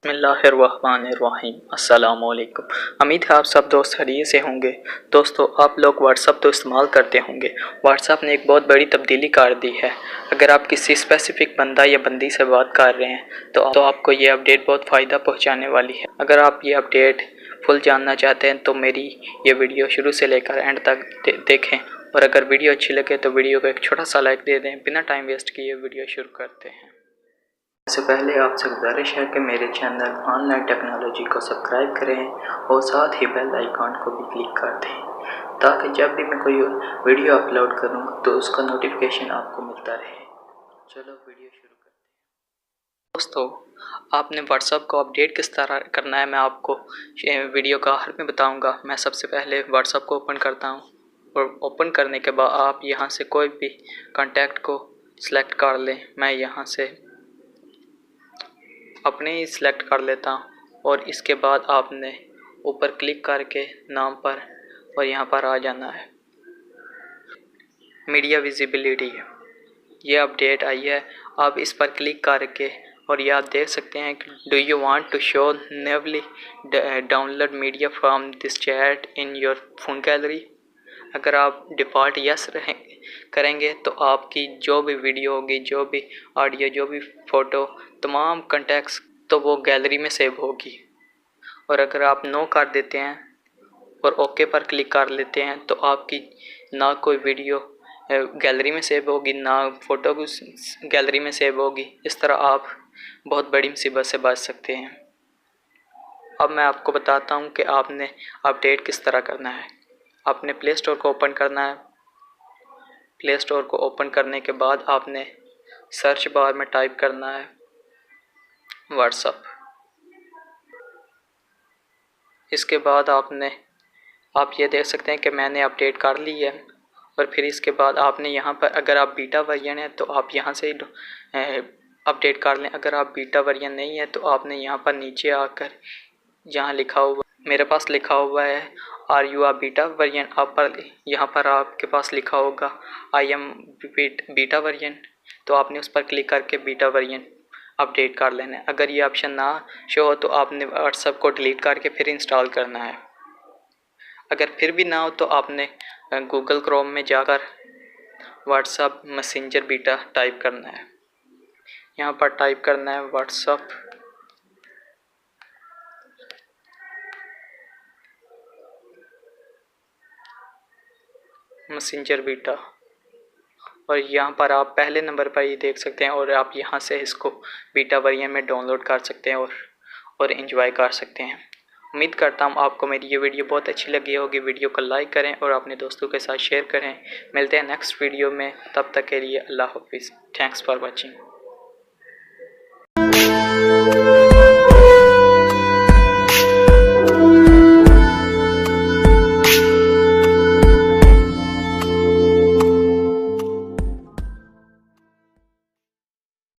बिस्मिल्लाहिर्रहमानिर्रहीम। अस्सलाम वालेकुम। उम्मीद है आप सब दोस्त खैरियत से होंगे। दोस्तों, आप लोग व्हाट्सअप तो इस्तेमाल करते होंगे। व्हाट्सअप ने एक बहुत बड़ी तब्दीली कर दी है। अगर आप किसी स्पेसिफिक बंदा या बंदी से बात कर रहे हैं तो आपको ये अपडेट बहुत फ़ायदा पहुंचाने वाली है। अगर आप ये अपडेट फुल जानना चाहते हैं तो मेरी ये वीडियो शुरू से लेकर एंड तक देखें, और अगर वीडियो अच्छी लगे तो वीडियो को एक छोटा सा लाइक दे दें। बिना टाइम वेस्ट किए वीडियो शुरू करते हैं। इससे पहले आपसे गुजारिश है कि मेरे चैनल ऑनलाइन टेक्नोलॉजी को सब्सक्राइब करें और साथ ही बेल आइकॉन को भी क्लिक कर दें, ताकि जब भी मैं कोई वीडियो अपलोड करूं तो उसका नोटिफिकेशन आपको मिलता रहे। चलो वीडियो शुरू करते हैं। दोस्तों, आपने व्हाट्सएप को अपडेट किस तरह करना है मैं आपको वीडियो का आखिर में बताऊँगा। मैं सबसे पहले व्हाट्सएप को ओपन करता हूँ, और ओपन करने के बाद आप यहाँ से कोई भी कॉन्टैक्ट को सिलेक्ट कर लें। मैं यहाँ से अपने ही सिलेक्ट कर लेता हूँ, और इसके बाद आपने ऊपर क्लिक करके नाम पर और यहाँ पर आ जाना है। मीडिया विजिबिलिटी ये अपडेट आई है, आप इस पर क्लिक करके और ये आप देख सकते हैं कि do you want to show newly download media from this chat in your phone gallery. अगर आप डिफ़ॉल्ट यस करेंगे तो आपकी जो भी वीडियो होगी, जो भी ऑडियो, जो भी फ़ोटो, तमाम कॉन्टैक्ट्स तो वो गैलरी में सेव होगी। और अगर आप नो कर देते हैं और ओके पर क्लिक कर लेते हैं तो आपकी ना कोई वीडियो गैलरी में सेव होगी, ना फ़ोटो गैलरी में सेव होगी। इस तरह आप बहुत बड़ी मुसीबत से बच सकते हैं। अब मैं आपको बताता हूँ कि आपने अपडेट किस तरह करना है। आपने प्ले स्टोर को ओपन करना है। प्ले स्टोर को ओपन करने के बाद आपने सर्च बार में टाइप करना है व्हाट्सएप। इसके बाद आप ये देख सकते हैं कि मैंने अपडेट कर ली है। और फिर इसके बाद आपने यहाँ पर, अगर आप बीटा वर्जन है तो आप यहाँ से अपडेट कर लें। अगर आप बीटा वर्जन नहीं है तो आपने यहाँ पर नीचे आकर जहाँ लिखा हुआ, मेरे पास लिखा हुआ है are you a beta version, आप पर यहाँ पर आपके पास लिखा होगा आई एम बीटा वर्जन, तो आपने उस पर क्लिक करके बीटा वर्जन अपडेट कर लेना है। अगर ये ऑप्शन ना शो हो तो आपने व्हाट्सएप को डिलीट करके फिर इंस्टॉल करना है। अगर फिर भी ना हो तो आपने गूगल क्रोम में जाकर व्हाट्सएप मैसेंजर बीटा टाइप करना है। यहाँ पर टाइप करना है व्हाट्सएप मैसेंजर बीटा, और यहाँ पर आप पहले नंबर पर ही देख सकते हैं। और आप यहाँ से इसको बीटा वर्जन में डाउनलोड कर सकते हैं और एंजॉय कर सकते हैं। उम्मीद करता हूँ आपको मेरी ये वीडियो बहुत अच्छी लगी होगी। वीडियो को लाइक करें और अपने दोस्तों के साथ शेयर करें। मिलते हैं नेक्स्ट वीडियो में, तब तक के लिए अल्लाह हाफिज़। Thanks for watching.